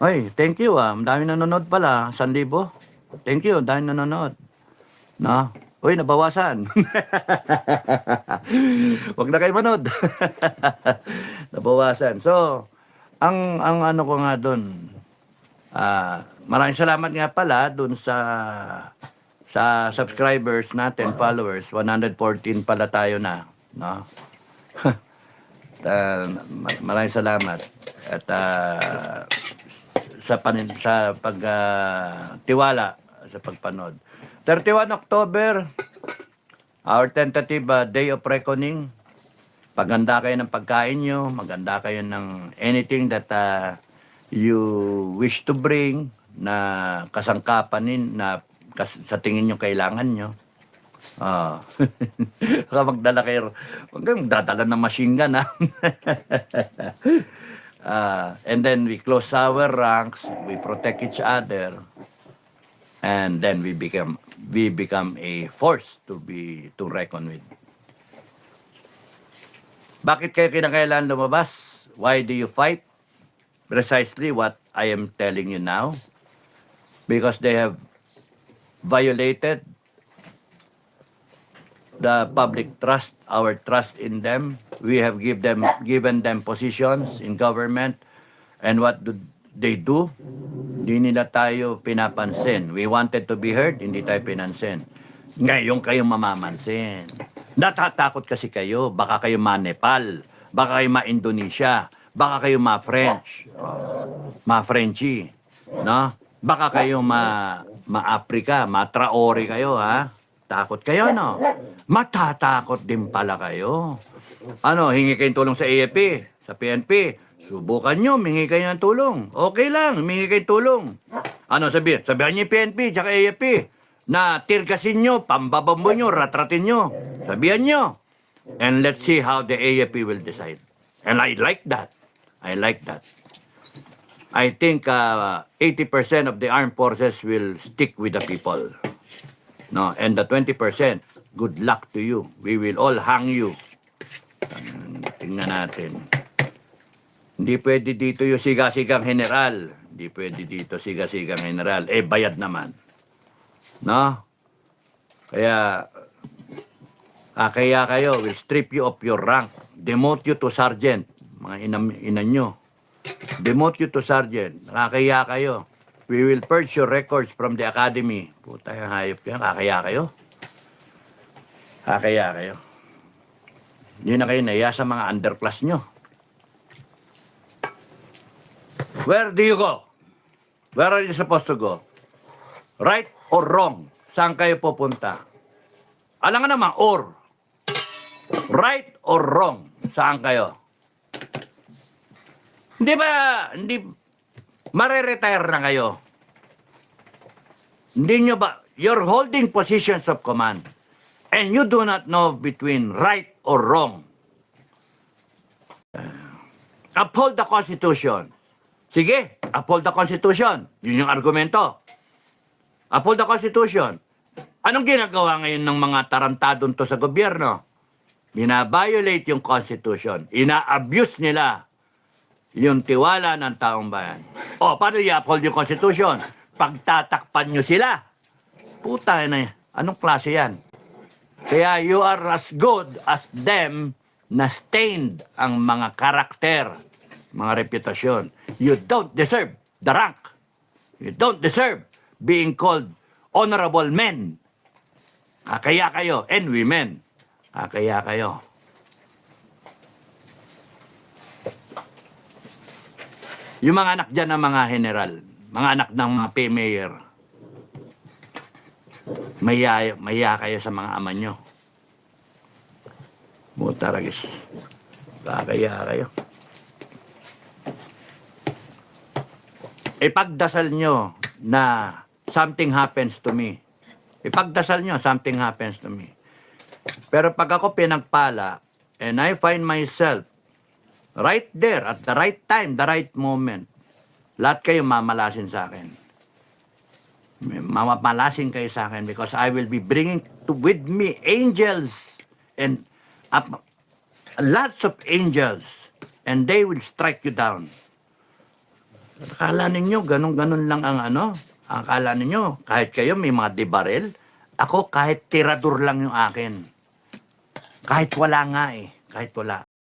Ay, thank you ah. Ang dami nanonood pala. 1,000. Thank you, ang dami nanonood. No? Uy, nabawasan. Huwag na kayo manood. Nabawasan. So, ang ano ko nga doon, maraming salamat nga pala doon sa subscribers natin, followers. 114 pala tayo na. No? Maraming salamat. At sa tiwala sa pagpanood. 31 October, our tentative day of reckoning. Paganda kayo ng pagkain nyo, maganda kayo ng anything that you wish to bring na kasangkapanin na sa tingin nyo kailangan nyo. Kapag magdala kayo, huwag kayong magdadala ng machine gun, ha? And then we close our ranks, we protect each other, and then we become a force to reckon with. Bakit kayo kinakailangan lumabas? Why do you fight? Precisely what I am telling you now. Because they have violated the public trust, our trust in them. We have given them positions in government. And what do they do? Hindi nila tayo pinapansin. We wanted to be heard, hindi tayo pinansin. Ngayon kayo mamamansin. Natatakot kasi kayo. Baka kayo ma-Nepal. Baka kayo ma-Indonesia. Baka kayo ma-French. Ma-Frenchy. No? Baka kayo ma-Africa. Ma-Traore kayo, ha? Takot kayo, no? Matatakot din pala kayo. Ano, hingi kayong tulong sa AFP, sa PNP. Subukan nyo, mingi kayo ng tulong. Okay lang, mingi kayong tulong. Ano, sabihan nyo yung PNP, tsaka AFP, na tirgasin nyo, pambabambo nyo, ratratin nyo. Sabihan nyo. And let's see how the AFP will decide. And I like that. I like that. I think 80% of the armed forces will stick with the people. No, and the 20%, good luck to you. We will all hang you. Tingnan natin. Hindi pwede dito yung siga-sigang general. Hindi pwede dito siga-sigang general. Eh, bayad naman. No? Kaya kayo, will strip you of your rank. Demote you to sergeant. Mga inan nyo. Demote you to sergeant. Nakakaya kayo. We will purge your records from the academy. Puta, yung hayop yan. Kakaya kayo. Kakaya kayo. Hindi na kayo naiya sa mga underclass nyo. Where do you go? Where are you supposed to go? Right or wrong? Saan kayo pupunta? Alam nga naman, or. Right or wrong? Saan kayo? Hindi mare-retire na kayo. Hindi nyo ba, you're holding positions of command and you do not know between right or wrong. Uphold the Constitution. Sige, uphold the Constitution. Yun yung argumento. Uphold the Constitution. Anong ginagawa ngayon ng mga tarantadon to sa gobyerno? Bina-violate yung Constitution. Ina-abuse nila yung tiwala ng taong bayan. O, paano i-uphold yung Constitution? Pagtatakpan nyo sila. Puta na yan. Anong klase yan? Kaya you are as good as them na stained ang mga karakter, mga reputasyon. You don't deserve the rank. You don't deserve being called honorable men. Kakaya kayo, and women. Kakaya kayo. Yung mga anak dyan ng mga general, mga anak ng mga mayor, maya kayo sa mga ama nyo. Mutaragis. Kakaya kayo. Ipagdasal nyo na something happens to me. Ipagdasal nyo, something happens to me. Pero pag ako pinagpala, and I find myself right there, at the right time, the right moment, lahat kayo mamalasin sa akin. Mamalasin kayo sa akin because I will be bringing with me angels and lots of angels, and they will strike you down. Akala ninyo, ganun-ganun lang ang ano. Akala ninyo, kahit kayo may mga debarel, ako kahit tirador lang yung akin. Kahit wala nga eh. Kahit wala.